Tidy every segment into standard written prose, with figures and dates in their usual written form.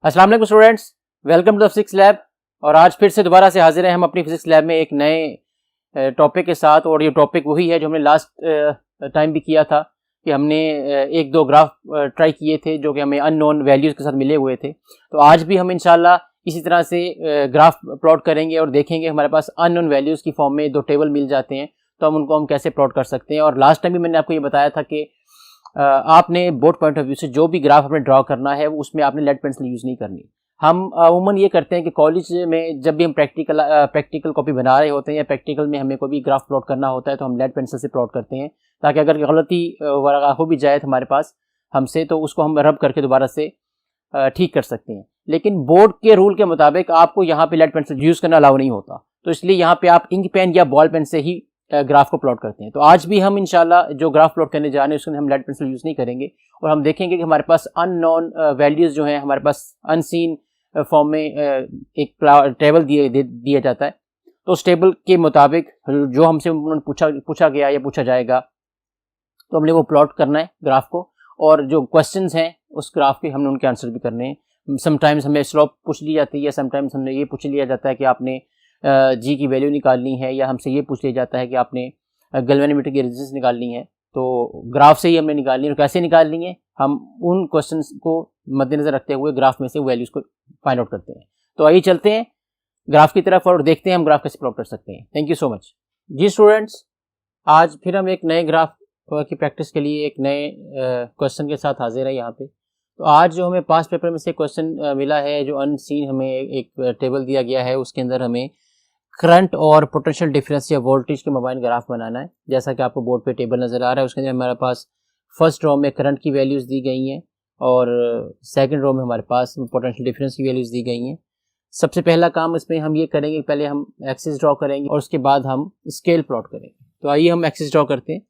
अस्सलाम वालेकुम students, welcome to the physics lab. और आज फिर से दोबारा से हाजिर हैं हम अपनी फिजिक्स लैब में एक नए टॉपिक के साथ। और ये टॉपिक वही है जो हमने लास्ट टाइम भी किया था कि हमने एक दो ग्राफ ट्राई किए थे जो कि हमें अननोन वैल्यूज़ के साथ मिले हुए थे। तो आज भी हम इंशाल्लाह इसी तरह से ग्राफ प्लॉट करेंगे और देखेंगे हमारे पास अननोन वैल्यूज़ की फॉर्म में दो टेबल मिल जाते हैं तो हम कैसे प्लॉट कर सकते हैं। और लास्ट टाइम भी मैंने आपको ये बताया था कि आपने बोर्ड पॉइंट ऑफ व्यू से जो भी ग्राफ आपने ड्रॉ करना है उसमें आपने लेड पेंसिल यूज़ नहीं करनी। हम अमूमन ये करते हैं कि कॉलेज में जब भी हम प्रैक्टिकल कॉपी बना रहे होते हैं या प्रैक्टिकल में हमें कोई भी ग्राफ प्लॉट करना होता है तो हम लेड पेंसिल से प्लॉट करते हैं, ताकि अगर गलती वगैरह हो भी जाए तो हमारे पास हमसे तो उसको हम रब करके दोबारा से ठीक कर सकते हैं। लेकिन बोर्ड के रूल के मुताबिक आपको यहाँ पे लेड पेंसिल यूज़ करना अलाउ नहीं होता, तो इसलिए यहाँ पे आप इंक पेन या बॉल पेन से ही ग्राफ को प्लॉट करते हैं। तो आज भी हम इंशाल्लाह जो ग्राफ प्लॉट करने जा रहे हैं उसमें हम लेड पेंसिल यूज़ नहीं करेंगे और हम देखेंगे कि हमारे पास अननोन वैल्यूज़ जो हैं हमारे पास अनसीन फॉर्म में एक टेबल दिया जाता है। तो उस टेबल के मुताबिक जो हमसे उन्होंने पूछा गया या पूछा जाएगा तो हमने वो प्लॉट करना है ग्राफ को, और जो क्वेश्चंस हैं उस ग्राफ के हमने उनके आंसर भी करने हैं। समटाइम्स हमें स्लोप पूछ ली जाती है, समटाइम्स हमने ये पूछ लिया जाता है कि आपने जी की वैल्यू निकालनी है, या हमसे ये पूछ लिया जाता है कि आपने गैल्वेनोमीटर की रेजिस्टेंस निकालनी है। तो ग्राफ से ही हमने निकालनी है। और कैसे निकालनी है, हम उन क्वेश्चंस को मद्देनजर रखते हुए ग्राफ में से वैल्यूज़ को फाइंड आउट करते हैं। तो आइए चलते हैं ग्राफ की तरफ और देखते हैं हम ग्राफ कैसे प्लॉट कर सकते हैं। Thank you so much. जी स्टूडेंट्स, आज फिर हम एक नए ग्राफ की प्रैक्टिस के लिए एक नए क्वेश्चन के साथ हाजिर है यहाँ पे। तो आज जो हमें पास पेपर में से क्वेश्चन मिला है, जो अनसीन हमें एक टेबल दिया गया है, उसके अंदर हमें करंट और पोटेंशियल डिफरेंस या वोल्टेज के मोबाइल ग्राफ बनाना है। जैसा कि आपको बोर्ड पे टेबल नज़र आ रहा है, उसके अंदर हमारे पास फर्स्ट रो में करंट की वैल्यूज़ दी गई हैं और सेकंड रो में हमारे पास पोटेंशियल डिफरेंस की वैल्यूज़ दी गई हैं। सबसे पहला काम इसमें हम ये करेंगे, पहले हम एक्सिस ड्रॉ करेंगे और उसके बाद हम स्केल प्लॉट करेंगे। तो आइए हम एक्सिस ड्रॉ करते हैं।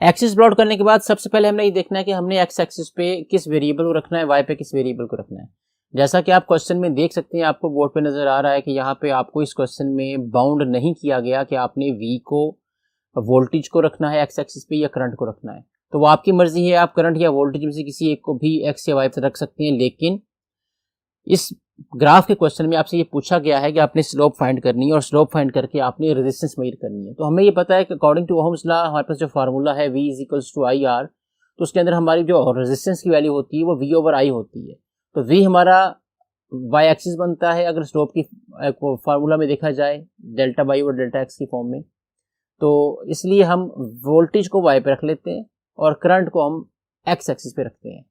एक्सिस प्लॉट करने के बाद सबसे पहले हमने ये देखना है कि हमने एक्स एक्सिस पे किस वेरिएबल को रखना है, वाई पे किस वेरिएबल को रखना है। जैसा कि आप क्वेश्चन में देख सकते हैं, आपको बोर्ड पे नज़र आ रहा है कि यहाँ पे आपको इस क्वेश्चन में बाउंड नहीं किया गया कि आपने वी को, वोल्टेज को रखना है एक्स एक्सिस पे या करंट को रखना है। तो वो आपकी मर्जी है, आप करंट या वोल्टेज में से किसी एक को भी एक्स या वाई पे रख सकते हैं। लेकिन इस ग्राफ के क्वेश्चन में आपसे ये पूछा गया है कि आपने स्लोप फाइंड करनी है और स्लोप फाइंड करके आपने रेजिस्टेंस मेजर करनी है। तो हमें ये पता है कि अकॉर्डिंग टू ओहम्स लॉ हमारे पास जो फार्मूला है V is equals to I R, तो उसके अंदर हमारी जो रेजिस्टेंस की वैल्यू होती है वो V ओवर आई होती है। तो V हमारा वाई एक्सिस बनता है अगर स्लोप की फार्मूला में देखा जाए डेल्टा वाई और डेल्टा एक्स की फॉर्म में। तो इसलिए हम वोल्टेज को वाई पे रख लेते हैं और करंट को हम एक्स एक्सिस पे रखते हैं,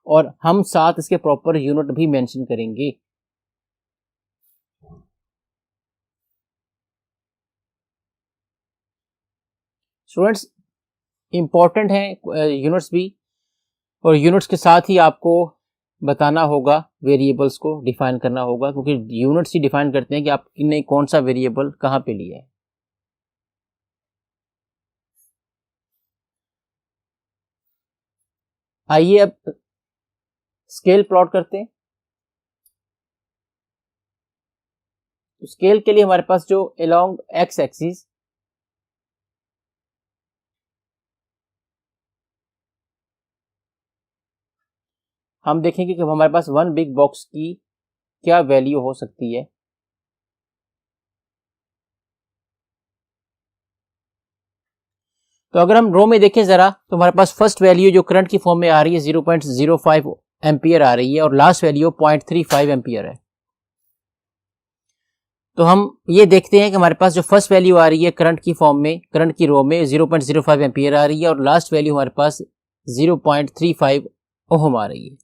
और हम साथ इसके प्रॉपर यूनिट भी मेंशन करेंगे। स्टूडेंट्स, इम्पॉर्टेंट हैं यूनिट्स भी, और यूनिट्स के साथ ही आपको बताना होगा, वेरिएबल्स को डिफाइन करना होगा, क्योंकि यूनिट्स ही डिफाइन करते हैं कि आपने कौन सा वेरिएबल कहाँ पे लिया है। आइए अब स्केल प्लॉट करते हैं। तो स्केल के लिए हमारे पास जो अलोंग एक्स एक्सिस हम देखेंगे कि हमारे पास वन बिग बॉक्स की क्या वैल्यू हो सकती है। तो अगर हम रो में देखें जरा, तो हमारे पास फर्स्ट वैल्यू जो करंट की फॉर्म में आ रही है 0.05 एम्पियर आ रही है और लास्ट वैल्यू 0.35 एम्पियर है। तो हम ये देखते हैं कि हमारे पास जो फर्स्ट वैल्यू आ रही है करंट की फॉर्म में, करंट की रो में 0.05 एम्पियर आ रही है और लास्ट वैल्यू हमारे पास 0.35 ओहम आ रही है।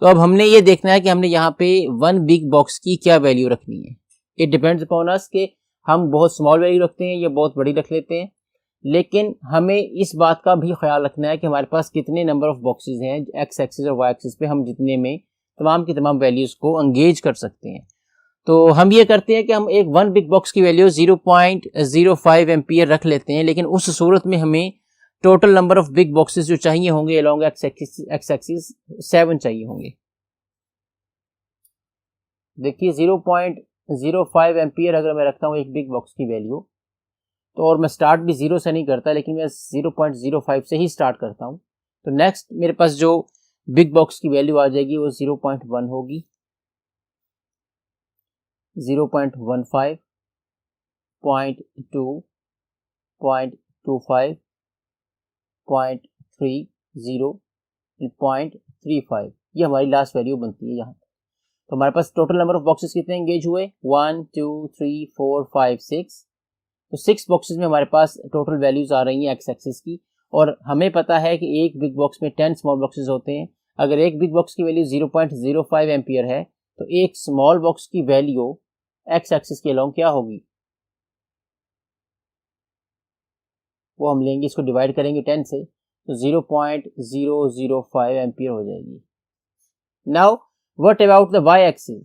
तो अब हमने ये देखना है कि हमने यहाँ पे वन बिग बॉक्स की क्या वैल्यू रखनी है। इट डिपेंड्स अपॉन अस कि हम बहुत स्मॉल वैल्यू रखते हैं या बहुत बड़ी रख लेते हैं। लेकिन हमें इस बात का भी ख्याल रखना है कि हमारे पास कितने नंबर ऑफ बॉक्सेस हैं एक्स एक्सिस और वाई एक्सिस पे, हम जितने में तमाम की तमाम वैल्यूज़ को एंगेज कर सकते हैं। तो हम ये करते हैं कि हम एक वन बिग बॉक्स की वैल्यू 0.05 एम्पियर रख लेते हैं, लेकिन उस सूरत में हमें total number of big boxes जो चाहिए होंगे अलोंग एक्स एक्सिस 7 चाहिए होंगे। देखिए 0.05 एम्पियर अगर मैं रखता हूँ एक बिग बॉक्स की वैल्यू, तो और मैं स्टार्ट भी 0 से नहीं करता, लेकिन मैं 0.05 से ही स्टार्ट करता हूँ, तो नेक्स्ट मेरे पास जो बिग बॉक्स की वैल्यू आ जाएगी वो 0.1 होगी, 0.15, 0.2, 0.25, 0.30, 0.35, ये हमारी लास्ट वैल्यू बनती है यहाँ। तो हमारे पास टोटल नंबर ऑफ बॉक्सेस कितने एंगेज हुए, 1 2 3 4 5 6। तो 6 बॉक्सेस में हमारे पास टोटल वैल्यूज आ रही हैं एक्स एक्सिस की, और हमें पता है कि एक बिग बॉक्स में 10 स्मॉल बॉक्सेस होते हैं। अगर एक बिग बॉक्स की वैल्यू 0.05 एम्पियर है तो एक स्मॉल बॉक्स की वैल्यू एक्स एक्सिस के अलोंग क्या होगी, वो हम लेंगे, इसको डिवाइड करेंगे 10 से, तो 0.005 एम्पियर हो जाएगी। Now what about the Y axis?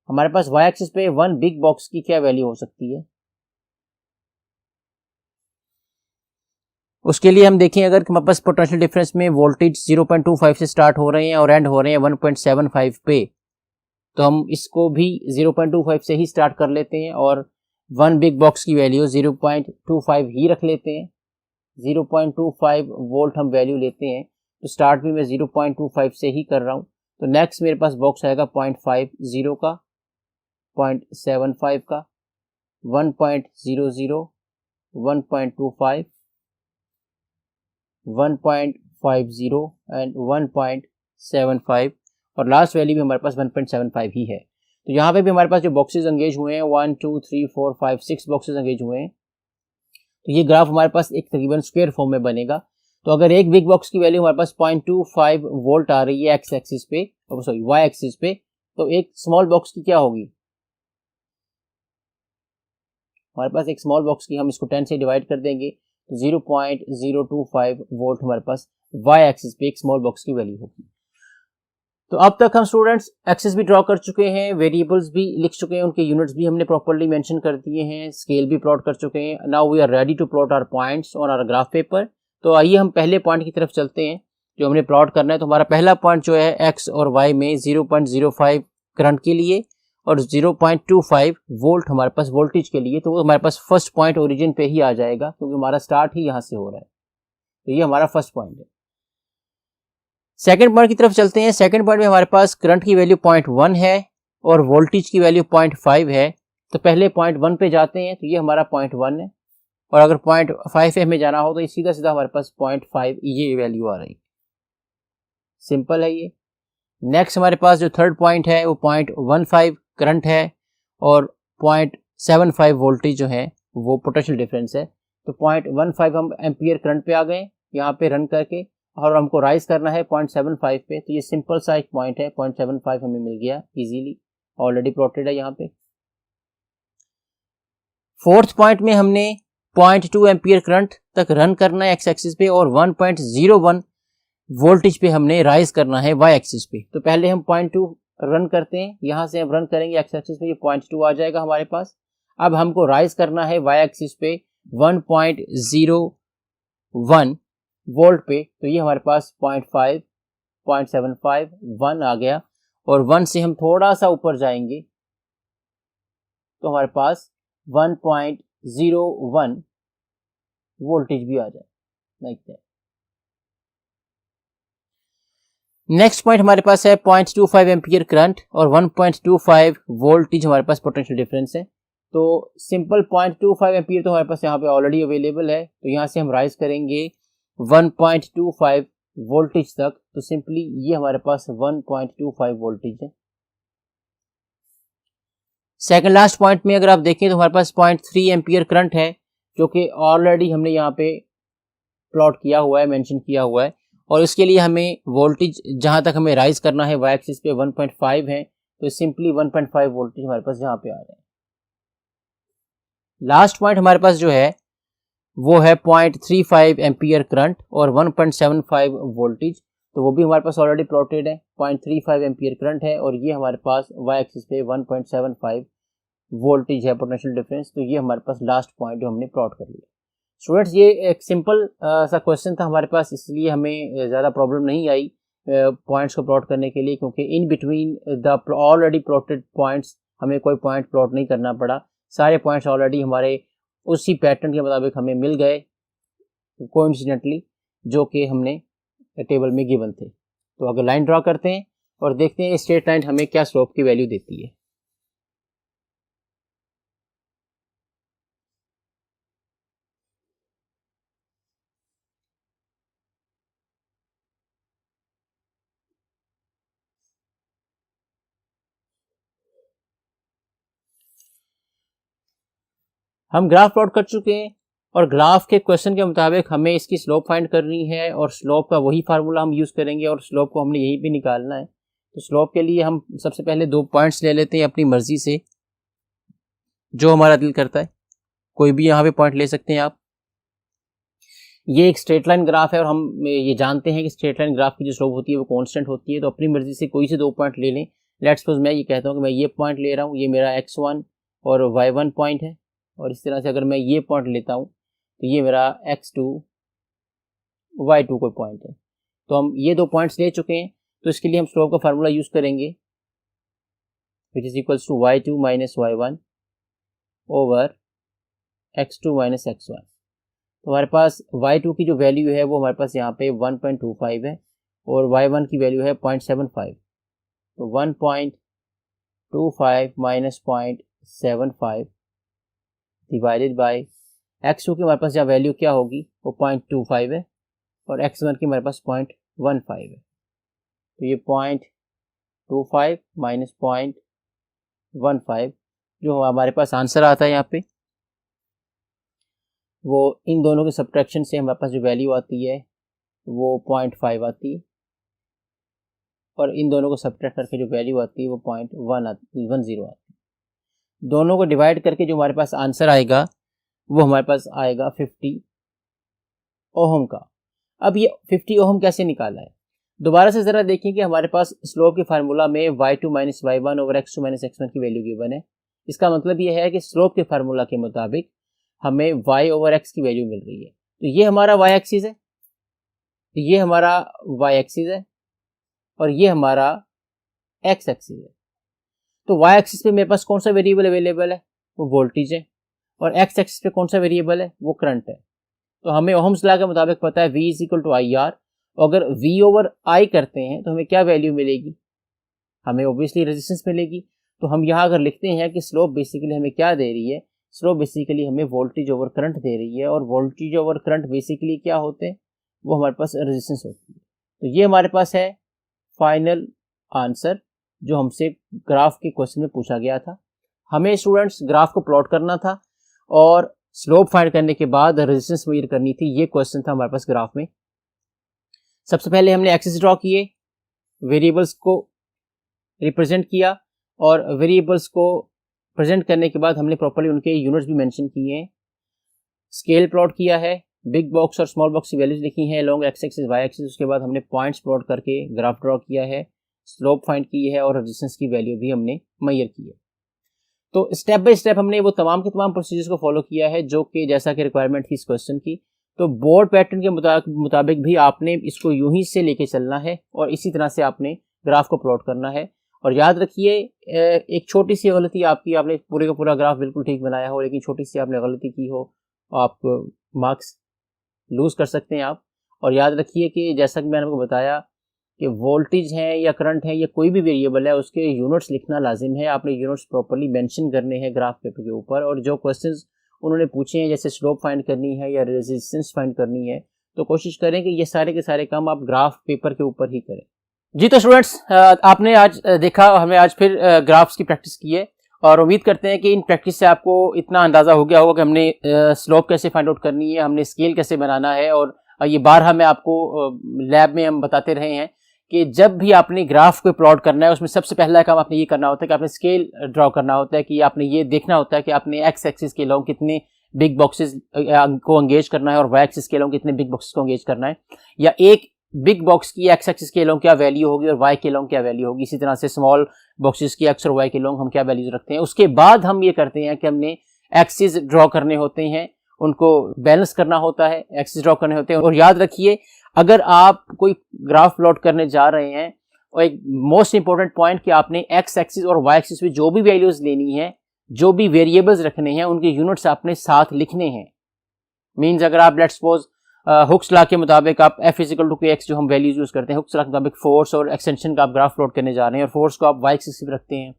हमारे पास वाई एक्सिस पे वन बिग बॉक्स की क्या वैल्यू हो सकती है? उसके लिए हम देखें, अगर हमारे पास पोटेंशियल डिफरेंस में वोल्टेज 0.25 से स्टार्ट हो रहे हैं और एंड हो रहे हैं 1.75 पे, तो हम इसको भी 0.25 से ही स्टार्ट कर लेते हैं और वन बिग बॉक्स की वैल्यू 0.25 ही रख लेते हैं। 0.25 वोल्ट हम वैल्यू लेते हैं, तो स्टार्ट भी मैं 0.25 से ही कर रहा हूँ। तो नेक्स्ट मेरे पास बॉक्स आएगा 0.50 का, 0.75 का, 1.00, 1.25, 1.50 एंड 1.75, और लास्ट वैल्यू भी हमारे पास 1.75 ही है। तो यहाँ पे भी हमारे पास जो बॉक्सेस एंगेज हुए हैं 1 2 3 4 5 6 बॉक्सेस एंगेज हुए हैं। तो ये ग्राफ हमारे पास एक तकरीबन स्क्वायर फॉर्म में बनेगा। तो अगर एक बिग बॉक्स की वैल्यू हमारे पास 0.25 वोल्ट आ रही है एक्स एक्सिस पे, सॉरी वाई एक्सिस पे, तो एक स्मॉल बॉक्स की क्या होगी, हमारे पास एक स्मॉल बॉक्स की हम इसको 10 से डिवाइड कर देंगे तो 0.025 वोल्ट हमारे पास वाई एक्सिस पे एक स्मॉल बॉक्स की वैल्यू होगी। तो अब तक हम स्टूडेंट्स एक्सिस भी ड्रॉ कर चुके हैं, वेरिएबल्स भी लिख चुके हैं, उनके यूनिट्स भी हमने प्रॉपर्ली मेंशन कर दिए हैं, स्केल भी प्लॉट कर चुके हैं। Now we are ready to plot our points on our graph paper. तो आइए हम पहले पॉइंट की तरफ चलते हैं जो हमने प्लॉट करना है। तो हमारा पहला पॉइंट जो है एक्स और वाई में 0.05 करंट के लिए और 0.25 वोल्ट हमारे पास वोल्टेज के लिए, तो वो हमारे पास फर्स्ट पॉइंट ओरिजिन पे ही आ जाएगा क्योंकि हमारा स्टार्ट ही यहाँ से हो रहा है। तो ये हमारा फर्स्ट पॉइंट है। सेकंड पॉइंट की तरफ चलते हैं। सेकंड पॉइंट में हमारे पास करंट की वैल्यू 0.1 है और वोल्टेज की वैल्यू 0.5 है। तो पहले 0.1 पे जाते हैं, तो ये हमारा 0.1 है, और अगर 0.5 में जाना हो तो ये सीधा सीधा हमारे पास 0.5 ये वैल्यू आ रही है। सिंपल है ये। नेक्स्ट हमारे पास जो थर्ड पॉइंट है वो 0.15 करंट है और 0.75 वोल्टेज जो है वो पोटेंशियल डिफरेंस है। तो 0.15 हम एम्पियर करंट पे आ गए यहाँ पे रन करके, और हमको राइज करना है 0.75 पे। तो ये सिंपल सा एक पॉइंट है, 0.75 हमें मिल गया इजीली, ऑलरेडी प्लॉटेड है यहाँ पे। फोर्थ पॉइंट में हमने 0.2 एम्पियर करंट तक रन करना है एक्स एक्सिस पे और 1.01 वोल्टेज पे हमने राइज करना है वाई एक्सिस पे। तो पहले हम 0.2 रन करते हैं, यहाँ से हम रन करेंगे एक्स एक्सिस पे, ये 0.2 आ जाएगा हमारे पास। अब हमको राइज करना है वाई एक्सिस पे 1.01 वोल्ट पे, तो ये हमारे पास 0.5, 0.75, 1 आ गया, और 1 से हम थोड़ा सा ऊपर जाएंगे तो हमारे पास 1.01 वोल्टेज भी आ जाए, लाइक दैट। नेक्स्ट पॉइंट हमारे पास है 0.25 एम्पियर करंट और 1.25 वोल्टेज हमारे पास पोटेंशियल डिफरेंस है। तो सिंपल 0.25 एम्पियर तो हमारे पास यहाँ पे ऑलरेडी अवेलेबल है, तो यहाँ से हम राइज करेंगे 1.25 वोल्टेज तक। तो सिंपली ये हमारे पास 1.25 वोल्टेज है। सेकंड लास्ट पॉइंट में अगर आप देखें तो हमारे पास 0.3 एम्पियर करंट है जो कि ऑलरेडी हमने यहाँ पे प्लॉट किया हुआ है, मेंशन किया हुआ है, और इसके लिए हमें वोल्टेज जहाँ तक हमें राइज करना है वाई एक्सिस पे 1.5 है, तो सिंपली 1.5 वोल्टेज हमारे पास यहाँ पे आ रहे हैं। लास्ट पॉइंट हमारे पास जो है वो है 0.35 एम्पियर करंट और 1.75 वोल्टेज, तो वो भी हमारे पास ऑलरेडी प्लॉटेड है। 0.35 एम्पियर करंट है और ये हमारे पास वाई एक्सिस पे 1.75 वोल्टेज है पोटेंशियल डिफरेंस। तो ये हमारे पास लास्ट पॉइंट जो हमने प्लॉट कर लिया। स्टूडेंट्स, ये एक सिंपल सा क्वेश्चन था हमारे पास, इसलिए हमें ज़्यादा प्रॉब्लम नहीं आई पॉइंट्स को प्लॉट करने के लिए, क्योंकि in between the already plotted points हमें कोई पॉइंट प्लॉट नहीं करना पड़ा। सारे पॉइंट्स ऑलरेडी हमारे उसी पैटर्न के मुताबिक हमें मिल गए कोइंसिडेंटली, जो कि हमने टेबल में गिवन थे। तो अगर लाइन ड्रा करते हैं और देखते हैं स्ट्रेट लाइन हमें क्या स्लोप की वैल्यू देती है। हम ग्राफ प्लॉट कर चुके हैं और ग्राफ के क्वेश्चन के मुताबिक हमें इसकी स्लोप फाइंड करनी है और स्लोप का वही फार्मूला हम यूज़ करेंगे और स्लोप को हमने यहीं पे निकालना है। तो स्लोप के लिए हम सबसे पहले 2 पॉइंट्स ले लेते हैं अपनी मर्जी से, जो हमारा दिल करता है। कोई भी यहाँ पे पॉइंट ले सकते हैं आप। ये एक स्ट्रेट लाइन ग्राफ है और हम ये जानते हैं कि स्ट्रेट लाइन ग्राफ की जो स्लोप होती है वो कांस्टेंट होती है। तो अपनी मर्जी से कोई से 2 पॉइंट ले लें। लेट्स सपोज मैं ये कहता हूँ कि मैं ये पॉइंट ले रहा हूँ, ये मेरा x1 और y1 पॉइंट है, और इस तरह से अगर मैं ये पॉइंट लेता हूँ तो ये मेरा x2 y2 कोई पॉइंट है। तो हम ये 2 पॉइंट्स ले चुके हैं, तो इसके लिए हम स्लोप का फार्मूला यूज़ करेंगे, which is equals to y2 minus y1 over x2 minus x1। तो हमारे पास y2 की जो वैल्यू है वो हमारे पास यहाँ पे 1.25 है और y1 की वैल्यू है 0.75। तो 1.25 माइनस 0.75 डिवाइडेड बाय x2 की हमारे पास जहाँ वैल्यू क्या होगी वो 0.25 है और x1 की हमारे पास 0.15 है। तो ये 0.25 माइनस 0.15 जो हमारे पास आंसर आता है यहाँ पे, वो इन दोनों के सब्ट्रैक्शन से हमारे पास जो वैल्यू आती है वो 0.5 आती है और इन दोनों को सब्ट्रैक्ट करके जो वैल्यू आती है वो 0.10 आती है। दोनों को डिवाइड करके जो हमारे पास आंसर आएगा वो हमारे पास आएगा 50 ओहम का। अब ये 50 ओहम कैसे निकाला है, दोबारा से ज़रा देखें कि हमारे पास स्लोप के फार्मूला में y2 minus y1 over x2 minus x1 की वैल्यू गिवन है। इसका मतलब ये है कि स्लोप के फार्मूला के मुताबिक हमें y ओवर x की वैल्यू मिल रही है। तो ये हमारा y एक्सिस है, तो ये हमारा y एक्सिस है और ये हमारा x एक्सिस है। तो y एक्सिस पे मेरे पास कौन सा वेरिएबल अवेलेबल है, वो वोल्टेज है, और x एक्सिस पे कौन सा वेरिएबल है, वो करंट है। तो हमें ओहम्स लॉ के मुताबिक पता है v is equal to I R. अगर v ओवर i करते हैं तो हमें क्या वैल्यू मिलेगी, हमें ओब्वियसली रेजिस्टेंस मिलेगी। तो हम यहाँ अगर लिखते हैं कि स्लोप बेसिकली हमें क्या दे रही है, स्लोप बेसिकली हमें वोल्टेज ओवर करंट दे रही है, और वोल्टेज ओवर करंट बेसिकली क्या होते हैं, वो हमारे पास रेजिस्टेंस होती है। तो ये हमारे पास है फाइनल आंसर जो हमसे ग्राफ के क्वेश्चन में पूछा गया था। हमें स्टूडेंट्स ग्राफ को प्लॉट करना था और स्लोप फाइंड करने के बाद रेजिस्टेंस मेजर करनी थी। ये क्वेश्चन था हमारे पास ग्राफ में। सबसे पहले हमने एक्सिस ड्रॉ किए, वेरिएबल्स को रिप्रेजेंट किया, और वेरिएबल्स को प्रेजेंट करने के बाद हमने प्रॉपर्ली उनके यूनिट्स भी मेंशन किए हैं। स्केल प्लॉट किया है, बिग बॉक्स और स्मॉल बॉक्स की वैल्यूज लिखी हैं long X axis Y axis. उसके बाद हमने पॉइंट्स प्लॉट करके ग्राफ ड्रॉ किया है, स्लोप फाइंड की है और रेजिस्टेंस की वैल्यू भी हमने मेजर की है। तो स्टेप बाय स्टेप हमने वो तमाम के तमाम प्रोसीजर्स को फॉलो किया है जो कि जैसा कि रिक्वायरमेंट थी इस क्वेश्चन की। तो बोर्ड पैटर्न के मुताबिक भी आपने इसको यूं ही से लेके चलना है और इसी तरह से आपने ग्राफ को प्लॉट करना है। और याद रखिए, एक छोटी सी गलती आपकी, आपने पूरे का पूरा ग्राफ बिल्कुल ठीक बनाया हो लेकिन छोटी सी आपने गलती की हो, आप मार्क्स लूज कर सकते हैं आप। और याद रखिए कि जैसा कि मैंने आपको बताया कि वोल्टेज है या करंट है या कोई भी वेरिएबल है, उसके यूनिट्स लिखना लाजिम है। आपने यूनिट्स प्रॉपर्ली मेंशन करने हैं ग्राफ पेपर के ऊपर। और जो क्वेश्चंस उन्होंने पूछे हैं जैसे स्लोप फाइंड करनी है या रेजिस्टेंस फाइंड करनी है, तो कोशिश करें कि ये सारे के सारे काम आप ग्राफ पेपर के ऊपर ही करें। जी तो स्टूडेंट्स, आपने आज देखा, हमने आज फिर ग्राफ्स की प्रैक्टिस की है और उम्मीद करते हैं कि इन प्रैक्टिस से आपको इतना अंदाज़ा हो गया होगा कि हमने स्लोप कैसे फाइंड आउट करनी है, हमने स्केल कैसे बनाना है। और ये बारहा मैं आपको लैब में हम बताते रहे हैं कि जब भी आपने ग्राफ को प्लॉट करना है उसमें सबसे पहला काम आपने ये करना होता है कि आपने स्केल ड्रॉ करना होता है, कि आपने ये देखना होता है कि आपने एक्स एक्सिस के लॉन्ग कितने बिग बॉक्सेस को एंगेज करना है और वाई एक्सिस के लॉन्ग कितने बिग बॉक्सेस को एंगेज करना है, या एक बिग बॉक्स की एक्स एक्सिस के लॉन्ग क्या वैल्यू होगी और वाई के लॉन्ग क्या वैल्यू होगी। इसी तरह से स्मॉल बॉक्सेस की एक्स और वाई के लॉन्ग हम क्या वैल्यूज रखते हैं। उसके बाद हम ये करते हैं कि हमने एक्सिस ड्रॉ करने होते हैं, उनको बैलेंस करना होता है, एक्सिस ड्रॉ करने होते हैं। और याद रखिए, अगर आप कोई ग्राफ प्लॉट करने जा रहे हैं, और एक मोस्ट इंपॉर्टेंट पॉइंट कि आपने एक्स एक्सिस और वाई एक्सिस में जो भी वैल्यूज लेनी है, जो भी वेरिएबल्स रखने हैं, उनके यूनिट्स आपने साथ लिखने हैं। मींस अगर आप लेट्स सपोज हुक्स लॉ के मुताबिक आप f इक्वल टू kx जो हम वैल्यूज यूज करते हैं, हुक्स लॉ के मुताबिक फोर्स और एक्सटेंशन का आप ग्राफ प्लॉट करने जा रहे हैं, और फोर्स को आप y एक्सिस पे रखते हैं,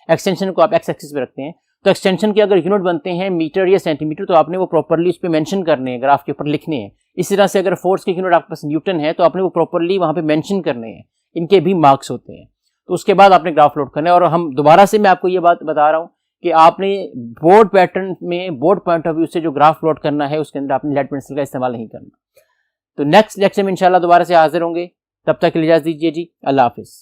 एक्सटेंशन को आप x एक्सिस पे रखते हैं, तो एक्सटेंशन के अगर यूनिट बनते हैं मीटर या सेंटीमीटर, तो आपने वो प्रॉपर्ली उस पर मेंशन करने हैं, ग्राफ के ऊपर लिखने हैं। इसी तरह से अगर फोर्स के यूनिट आपके पास न्यूटन है, तो आपने वो प्रॉपर्ली वहां पे मेंशन करने हैं, इनके भी मार्क्स होते हैं। तो उसके बाद आपने ग्राफ प्लॉट करना है। और हम दोबारा से मैं आपको ये बात बता रहा हूँ कि आपने बोर्ड पैटर्न में, बोर्ड पॉइंट ऑफ व्यू से जो ग्राफ प्लॉट करना है, उसके अंदर आपने लेड पेंसिल का इस्तेमाल नहीं करना। तो नेक्स्ट लेक्चर में इंशाल्लाह दोबारा से हाजिर होंगे, तब तक के लिए इजाजत दीजिए जी, अल्लाह हाफिज।